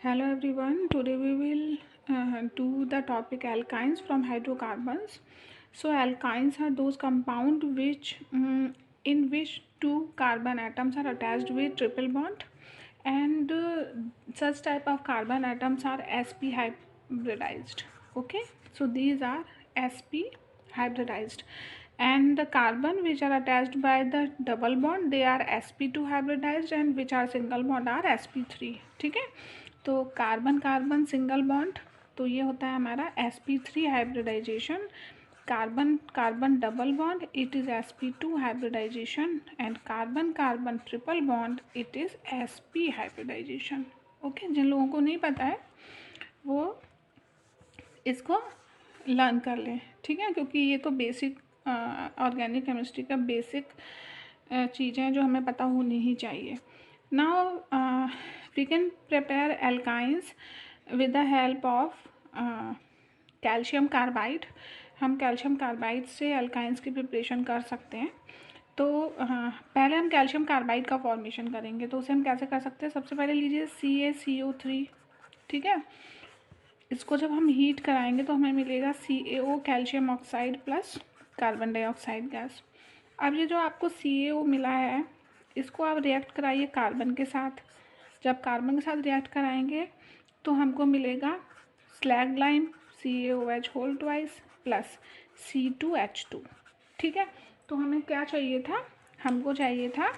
Hello everyone. Today we will do the topic alkynes from hydrocarbons. So alkynes are those compound in which two carbon atoms are attached with triple bond, and such type of carbon atoms are sp hybridized. Okay, so these are sp hybridized, and the carbon which are attached by the double bond they are sp2 hybridized, and which are single bond are sp3. ठीक है, तो carbon carbon single bond, तो ये होता है हमारा sp3 hybridization. Carbon carbon double bond it is sp2 hybridization, and carbon carbon triple bond it is sp hybridization. Okay, जिन लोगों को नहीं पता है वो इसको लर्न कर लें. ठीक है, क्योंकि ये तो बेसिक ऑर्गेनिक केमिस्ट्री का बेसिक चीज़ें हैं जो हमें पता होनी ही चाहिए. Now we can prepare alkynes with the help of calcium carbide. हम कैल्शियम कार्बाइड से alkynes की प्रिपरेशन कर सकते हैं. तो पहले हम कैल्शियम कार्बाइड का फॉर्मेशन करेंगे. तो उसे हम कैसे कर सकते हैं? सबसे पहले लीजिए CaCO3. ठीक है, इसको जब हम हीट कराएंगे तो हमें मिलेगा CaO calcium oxide plus carbon dioxide gas. अब ये जो आपको CaO मिला है इसको आप रिएक्ट कराइए कार्बन के साथ. जब कार्बन के साथ रिएक्ट कराएंगे तो हमको मिलेगा slaked lime CaOH whole twice plus C2H2. ठीक है, तो हमें क्या चाहिए था? हमको चाहिए था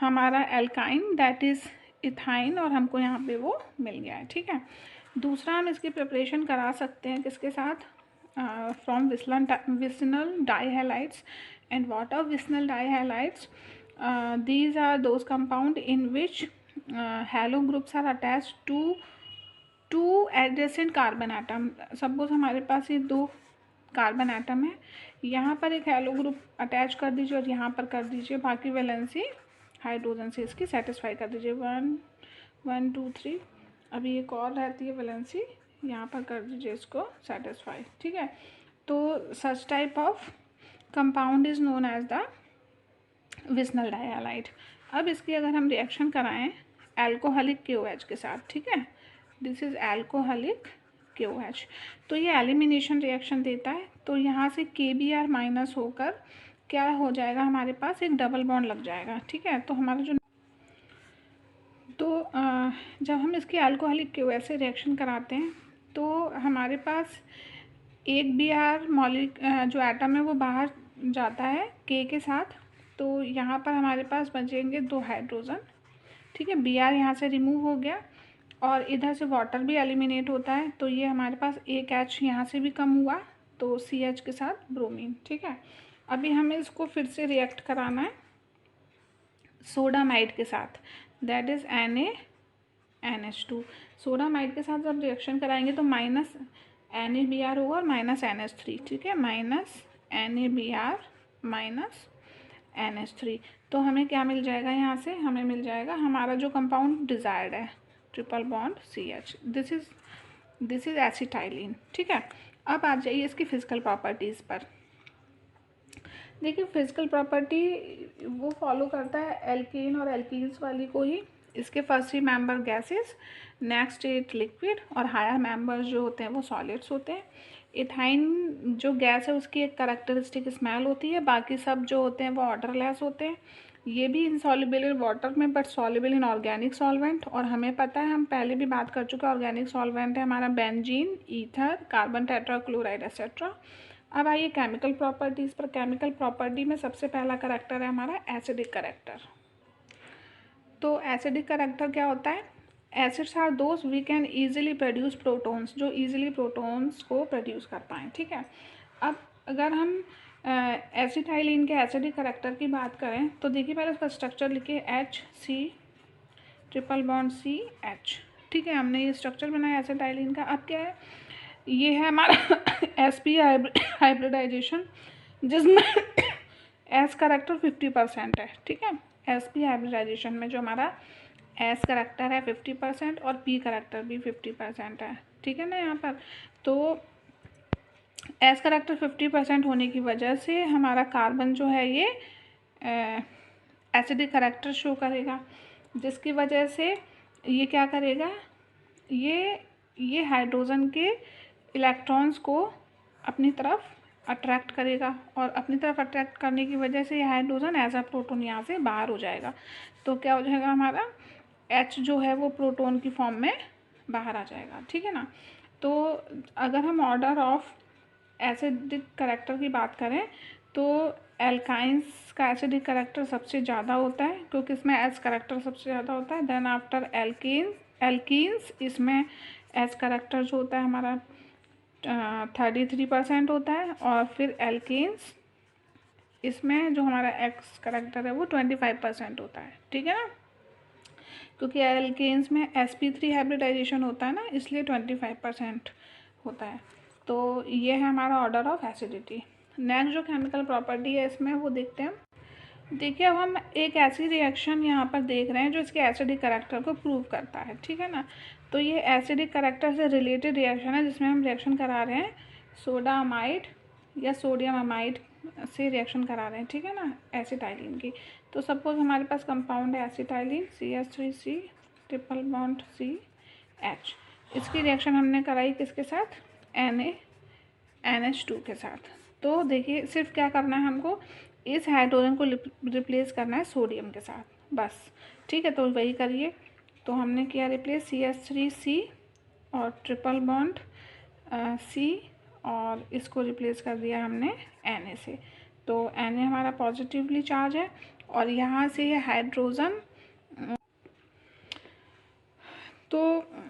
हमारा एल्काइन दैट इज़ इथाइन, और हमको यहाँ पे वो मिल गया है. ठीक है, दूसरा हम इसकी प्रिपरेशन करा सकते हैं किसके साथ? From vicinal dihalides. And what are vicinal dihalides? These are those compound in which halo groups are attached to two adjacent carbon atom. Suppose हमारे पास ये दो कार्बन एटम है, यहाँ पर एक हेलो ग्रुप अटैच कर दीजिए और यहाँ पर कर दीजिए. बाकी वैलेंसी हाइड्रोजन से इसकी सेटिस्फाई कर दीजिए. 1 2 3. अभी एक और रहती है वैलेंसी, यहाँ पर कर दीजिए इसको सेटिस्फाई. ठीक है, तो such type of compound is known as the vicinal dihalide. अब इसकी अगर हम रिएक्शन कराएं एल्कोहलिक KOH के साथ, ठीक है, दिस इज़ एल्कोहलिक KOH, तो ये एलिमिनेशन रिएक्शन देता है. तो यहाँ से KBr माइनस होकर क्या हो जाएगा? हमारे पास एक डबल बॉन्ड लग जाएगा. ठीक है, तो हमारा जो जब हम इसकी एल्कोहलिक KOH से रिएक्शन कराते हैं तो हमारे पास एक Br मॉलिक जो एटम है वो बाहर जाता है K के साथ. तो यहाँ पर हमारे पास बचेंगे दो हाइड्रोजन. ठीक है, Br यहाँ से रिमूव हो गया और इधर से वाटर भी एलिमिनेट होता है. तो ये हमारे पास एक H यहाँ से भी कम हुआ, तो CH के साथ ब्रोमीन. ठीक है, अभी हमें इसको फिर से रिएक्ट कराना है सोडामाइड के साथ, दैट इज़ NaNH2. सोडामाइड के साथ जब रिएक्शन कराएंगे तो माइनस NaBr होगा और माइनस NH3. ठीक है, माइनस NaBr माइनस NH3. तो हमें क्या मिल जाएगा? यहाँ से हमें मिल जाएगा हमारा जो कंपाउंड डिज़ायर्ड है, triple bond CH. This is acetylene. ठीक है, अब आ जाइए इसकी फिजिकल प्रॉपर्टीज़ पर. देखिए, फिजिकल प्रॉपर्टी वो फॉलो करता है एल्केन और एल्कीन्स वाली को ही. इसके first 3 member gases, next 8 liquid, और हायर मेंबर्स जो होते हैं वो सॉलिड्स होते हैं. इथाइन जो गैस है उसकी एक करेक्टरिस्टिक स्मेल होती है, बाकी सब जो होते हैं वो ऑर्डरलेस होते हैं. ये भी इनसॉल्युबल इन वाटर में but soluble in organic solvent. और हमें पता है, हम पहले भी बात कर चुके हैं, ऑर्गेनिक सॉल्वेंट है हमारा benzene, ether, carbon tetrachloride etcetera. अब आइए केमिकल प्रॉपर्टीज़ पर. केमिकल प्रॉपर्टी में सबसे पहला करेक्टर है हमारा एसिडिक करेक्टर. तो एसिडिक करेक्टर क्या होता है? Acids are those we can easily produce protons, जो ईजिली प्रोटोन्स को प्रोड्यूस कर पाएँ. ठीक है, अब अगर हम एसिटाइलिन के एसिडिक करेक्टर की बात करें तो देखिए, पहले उसका स्ट्रक्चर लिखिए HC ट्रिपल बॉन्ड CH. ठीक है, हमने ये स्ट्रक्चर बनाया एसिटाइलिन का. अब क्या है? ये है हमारा sp हाइब्रिडाइजेशन, जिसमें S करेक्टर 50% है. ठीक है, sp हाइब्रिडाइजेशन में जो हमारा S करेक्टर है 50% और P करेक्टर भी 50% है. ठीक है ना, यहाँ पर तो S करेक्टर 50% होने की वजह से हमारा कार्बन जो है ये एसिडिक करेक्टर शो करेगा, जिसकी वजह से ये क्या करेगा, ये हाइड्रोजन के इलेक्ट्रॉन्स को अपनी तरफ अट्रैक्ट करेगा, और अपनी तरफ अट्रैक्ट करने की वजह से ये हाइड्रोजन एज अ प्रोटॉन यहाँ से बाहर हो जाएगा। तो क्या हो जाएगा, हमारा H जो है वो प्रोटॉन की फॉर्म में बाहर आ जाएगा, ठीक है ना। तो अगर हम ऑर्डर ऑफ एसिडिक करेक्टर की बात करें तो एल्काइंस का एसिडिक करेक्टर सबसे ज़्यादा होता है, क्योंकि इसमें एस करेक्टर सबसे ज़्यादा होता है। देन आफ्टर एल्कीन्स इसमें एस करेक्टर जो होता है हमारा 33% होता है, और फिर एल्कीन्स इसमें जो हमारा एक्स करेक्टर है वो 25% होता है, ठीक है ना। क्योंकि एल्केन्स में sp3 हाइब्रिडाइजेशन होता है ना, इसलिए 25% होता है। तो ये है हमारा ऑर्डर ऑफ एसिडिटी। नेक्स्ट जो केमिकल प्रॉपर्टी है इसमें वो देखते हैं। देखिए अब हम एक ऐसी रिएक्शन यहाँ पर देख रहे हैं जो इसके एसिडिक करेक्टर को प्रूव करता है, ठीक है ना। तो ये एसिडिक करेक्टर से रिलेटेड रिएक्शन है जिसमें हम रिएक्शन करा रहे हैं सोडा अमाइड या सोडियम अमाइड से रिएक्शन करा रहे हैं, ठीक है ना, एसिटाइलिन की। तो सपोज हमारे पास कंपाउंड है acetylene CH3C triple bond CH। इसकी रिएक्शन हमने कराई किसके साथ, NaNH2 के साथ। तो देखिए सिर्फ क्या करना है हमको, इस हाइड्रोजन को रिप्लेस करना है सोडियम के साथ बस, ठीक है। तो वही करिए। तो हमने किया रिप्लेस CH3C और ट्रिपल बॉन्ड C, और इसको रिप्लेस कर दिया हमने Na से। तो Na हमारा पॉजिटिवली चार्ज है, और यहाँ से ये हाइड्रोजन, तो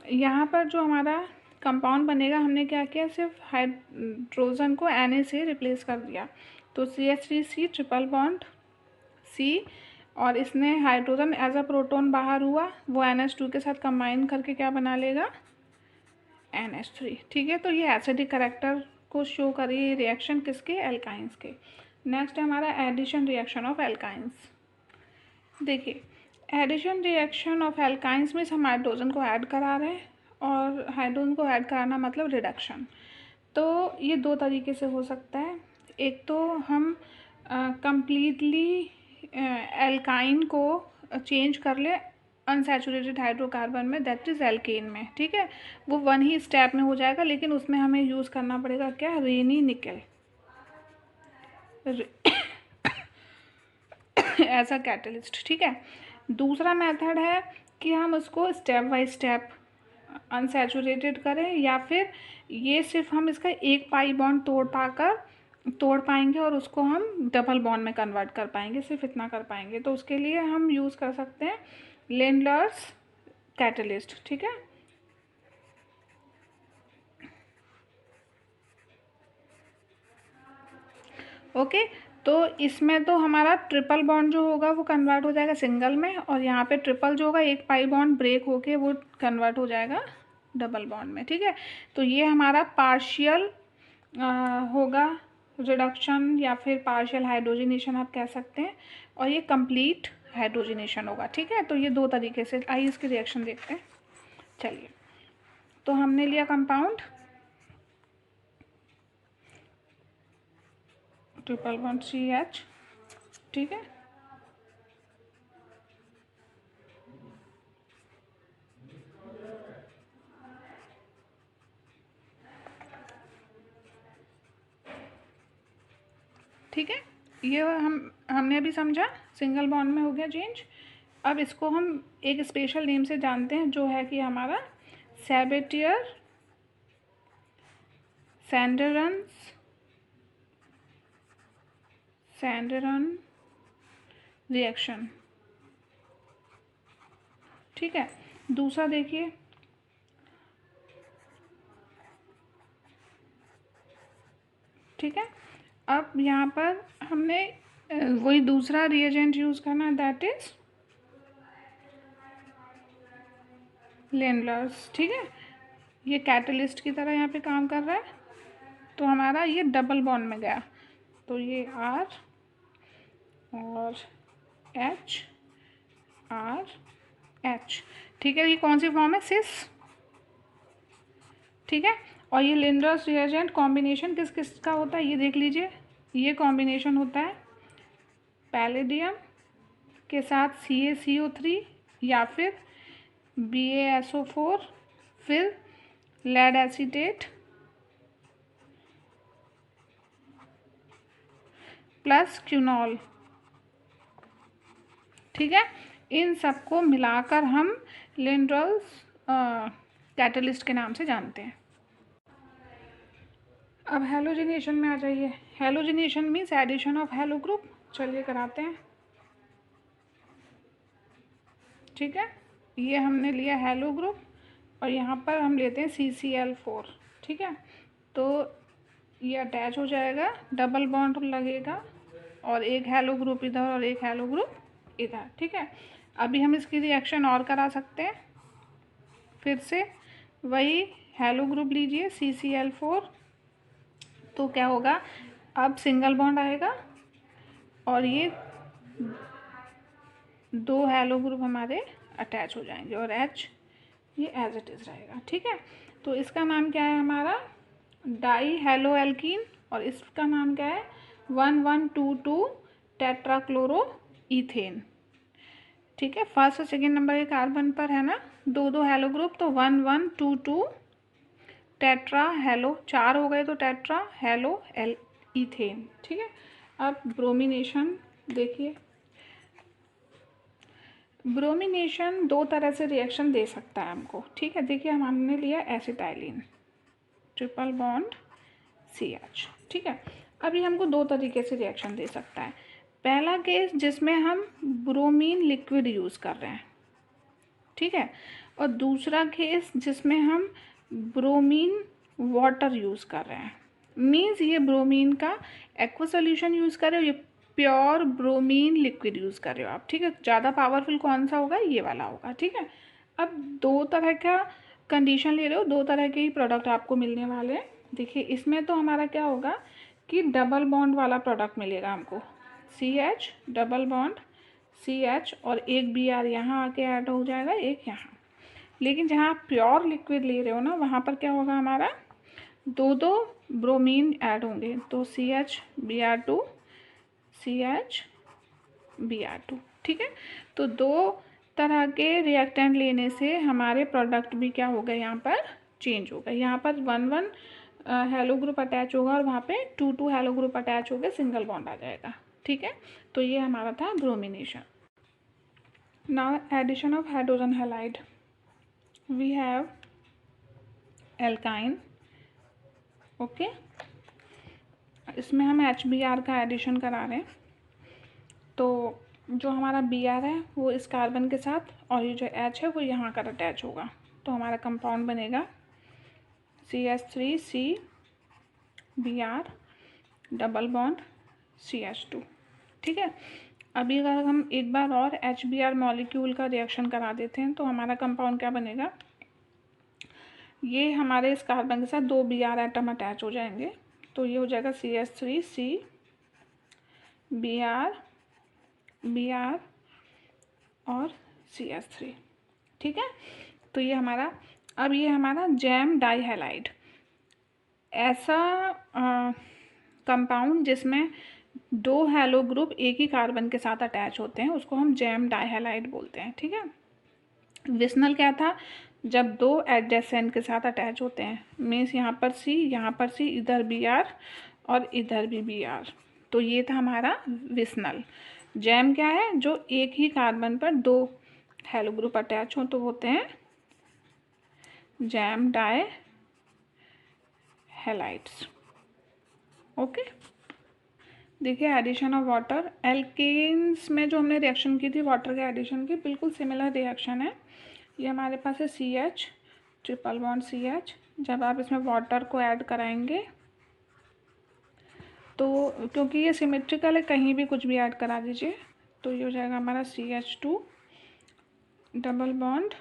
यहाँ पर जो हमारा कंपाउंड बनेगा, हमने क्या किया, सिर्फ हाइड्रोजन को Na से रिप्लेस कर दिया। तो CH3C ट्रिपल बॉन्ड C, और इसने हाइड्रोजन एज अ प्रोटॉन बाहर हुआ, वो NH2 के साथ कंबाइन करके क्या बना लेगा, NH3, ठीक है। तो ये एसिडिक करेक्टर को शो करिए रिएक्शन किसके, एल्काइंस के। नेक्स्ट है हमारा एडिशन रिएक्शन ऑफ एल्काइंस। देखिए एडिशन रिएक्शन ऑफ एल्काइंस में हम हाइड्रोजन को ऐड करा रहे हैं, और हाइड्रोजन को ऐड कराना मतलब रिडक्शन। तो ये दो तरीके से हो सकता है। एक तो हम कंप्लीटली एल्काइन को चेंज कर ले अनसैचुरेटेड हाइड्रोकार्बन में, दैट इज़ एल्केन में, ठीक है। वो वन ही स्टेप में हो जाएगा, लेकिन उसमें हमें यूज़ करना पड़ेगा क्या, रेनी निकल एज अ कैटलिस्ट, ठीक है। दूसरा मेथड है कि हम उसको स्टेप बाय स्टेप अनसैचुरेटेड करें, या फिर ये सिर्फ हम इसका एक पाई बॉन्ड तोड़ पाएंगे और उसको हम डबल बॉन्ड में कन्वर्ट कर पाएंगे, सिर्फ इतना कर पाएंगे। तो उसके लिए हम यूज़ कर सकते हैं लेंडलर्स कैटलिस्ट, ठीक है। ओके, तो इसमें तो हमारा ट्रिपल बॉन्ड जो होगा वो कन्वर्ट हो जाएगा सिंगल में, और यहाँ पे ट्रिपल जो होगा एक पाई बॉन्ड ब्रेक होके वो कन्वर्ट हो जाएगा डबल बॉन्ड में, ठीक है। तो ये हमारा पार्शियल होगा रिडक्शन, या फिर पार्शियल हाइड्रोजनेशन आप कह सकते हैं, और ये कंप्लीट हाइड्रोजनेशन होगा, ठीक है। तो ये दो तरीके से, आइए इसकी रिएक्शन देखते हैं। चलिए, तो हमने लिया कंपाउंड ट्रिपल बॉन्ड CH, ठीक है। ठीक है, ये हमने अभी समझा, सिंगल बॉन्ड में हो गया चेंज। अब इसको हम एक स्पेशल नेम से जानते हैं, जो है कि हमारा सैबेटियर सैंडरन रिएक्शन, ठीक है। दूसरा देखिए, ठीक है। अब यहाँ पर हमने वही दूसरा रिएजेंट यूज़ करना है, दैट इज़ लेंडलर्स, ठीक है। ये कैटलिस्ट की तरह यहाँ पे काम कर रहा है। तो हमारा ये डबल बॉन्ड में गया, तो ये R और H R H, ठीक है। ये कौन सी फॉर्म है, सिस, ठीक है। और ये लेंडलर्स रिएजेंट कॉम्बिनेशन किस किस का होता है, ये देख लीजिए। ये कॉम्बिनेशन होता है पैलेडियम के साथ CaCO3, या फिर BaSO4, फिर लेड एसीटेट प्लस क्यूनॉल। ठीक है, इन सबको मिलाकर हम लिंडॉल्स कैटलिस्ट के नाम से जानते हैं। अब हेलोजिनेशन में आ जाइए। Halogenation means addition of halo group. चलिए कराते हैं। ठीक है, ये हमने लिया हेलो ग्रुप और यहाँ पर हम लेते हैं CCl4। ठीक है, तो ये अटैच हो जाएगा, डबल बॉन्ड लगेगा और एक हेलो ग्रुप इधर और एक हेलो ग्रुप इधर। ठीक है, अभी हम इसकी रिएक्शन और करा सकते हैं। फिर से वही हेलो ग्रुप लीजिए CCl4, तो क्या होगा, अब सिंगल बॉन्ड आएगा और ये दो हेलो ग्रुप हमारे अटैच हो जाएंगे और H ये एज इट इज़ रहेगा। ठीक है, तो इसका नाम क्या है हमारा, डाई हेलो एल्कीन, और इसका नाम क्या है 1122 टेट्राक्लोरो ईथेन। ठीक है, फर्स्ट और सेकेंड नंबर के कार्बन पर है ना दो दो हेलो ग्रुप, तो 1122 टेट्रा हेलो, चार हो गए तो टेट्रा हेलो एल ईथेन। ठीक है, अब ब्रोमिनेशन देखिए। ब्रोमिनेशन दो तरह से रिएक्शन दे सकता है हमको। ठीक है, देखिए हमने लिया एसिटाइलिन, ट्रिपल बॉन्ड CH। ठीक है, अभी हमको दो तरीके से रिएक्शन दे सकता है। पहला केस जिसमें हम ब्रोमीन लिक्विड यूज़ कर रहे हैं। ठीक है, और दूसरा केस जिसमें हम ब्रोमीन वाटर यूज़ कर रहे हैं। मीन्स ये ब्रोमीन का एक्वा सोल्यूशन यूज़ कर रहे हो, ये प्योर ब्रोमीन लिक्विड यूज़ कर रहे हो आप। ठीक है, ज़्यादा पावरफुल कौन सा होगा, ये वाला होगा। ठीक है, अब दो तरह का कंडीशन ले रहे हो, दो तरह के ही प्रोडक्ट आपको मिलने वाले हैं। देखिए इसमें तो हमारा क्या होगा कि डबल बॉन्ड वाला प्रोडक्ट मिलेगा हमको, CH डबल बॉन्ड CH और एक Br यहाँ आके ऐड हो जाएगा, एक यहाँ। लेकिन जहाँ आप प्योर लिक्विड ले रहे हो ना, वहाँ पर क्या होगा हमारा दो दो ब्रोमीन ऐड होंगे, तो CH Br2 CH Br2। ठीक है, तो दो तरह के रिएक्टेंट लेने से हमारे प्रोडक्ट भी क्या हो गए, यहाँ पर चेंज हो गए। यहाँ पर 1 हेलो ग्रुप अटैच होगा और वहाँ पे 2 हेलो ग्रुप अटैच हो गए, सिंगल बॉन्ड आ जाएगा। ठीक है, तो ये हमारा था bromination. Now addition of hydrogen halide, we have alkyne. Okay, इसमें हम HBr का एडिशन करा रहे हैं। तो जो हमारा Br है वो इस कार्बन के साथ, और ये जो H है वो यहाँ कर अटैच होगा, तो हमारा कंपाउंड बनेगा CH3 Br double bond CH2। ठीक है, अभी अगर हम एक बार और HBr मॉलिक्यूल का रिएक्शन करा देते हैं तो हमारा कंपाउंड क्या बनेगा, ये हमारे इस कार्बन के साथ दो Br एटम अटैच हो जाएंगे, तो ये हो जाएगा CH3 Br और CH3। ठीक है, तो ये हमारा, अब ये हमारा जैम डाई हैलाइड, ऐसा कंपाउंड जिसमें दो हेलो ग्रुप एक ही कार्बन के साथ अटैच होते हैं, उसको हम जैम डाई हैलाइड बोलते हैं। ठीक है, विस्नल क्या था, जब दो एडजेसेंट के साथ अटैच होते हैं, मीन्स यहाँ पर C इधर Br और इधर भी Br, तो ये था हमारा विस्नल। जैम क्या है, जो एक ही कार्बन पर दो हेलो ग्रुप अटैच हो तो होते हैं जैम डाई हैलाइड्स। ओके, देखिए एडिशन ऑफ वाटर, एल्केन्स में जो हमने रिएक्शन की थी वाटर के एडिशन की, बिल्कुल सिमिलर रिएक्शन है। ये हमारे पास है CH ट्रिपल बॉन्ड CH, जब आप इसमें वाटर को ऐड कराएंगे तो क्योंकि ये सिमेट्रिकल है, कहीं भी कुछ भी ऐड करा दीजिए, तो ये हो जाएगा हमारा CH2 double bond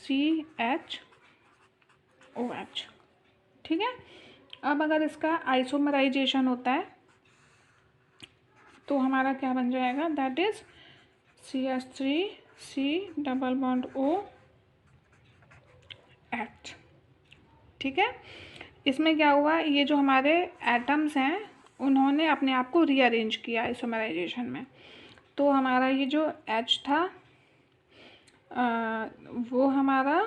CH OH। ठीक है, अब अगर इसका आइसोमराइजेशन होता है तो हमारा क्या बन जाएगा, that is CH3 double bond OH। ठीक है, इसमें क्या हुआ, ये जो हमारे एटम्स हैं उन्होंने अपने आप को रीअरेंज किया आइसोमराइजेशन में, तो हमारा ये जो H था वो हमारा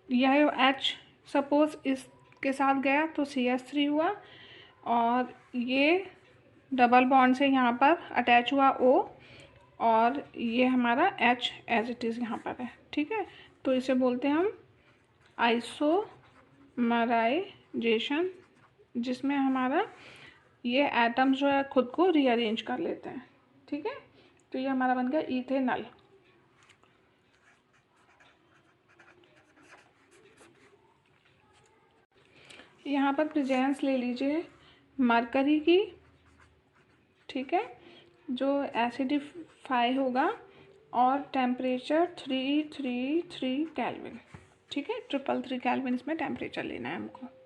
यह H सपोज इसके साथ गया तो CH3 हुआ, और ये डबल बॉन्ड से यहाँ पर अटैच हुआ O, और ये हमारा H एज इट इज़ यहाँ पर है। ठीक है, तो इसे बोलते हैं हम आइसोमराइजेशन, जिसमें हमारा ये एटम्स जो है खुद को रीअरेंज कर लेते हैं। ठीक है, तो ये हमारा बन गया इथेनॉल। यहाँ पर प्रेजेंस ले लीजिए मरकरी की। ठीक है, जो एसिडिफाई होगा, और टेम्परेचर 333 केल्विन। ठीक है, 333 केल्विन इसमें टेम्परेचर लेना है हमको।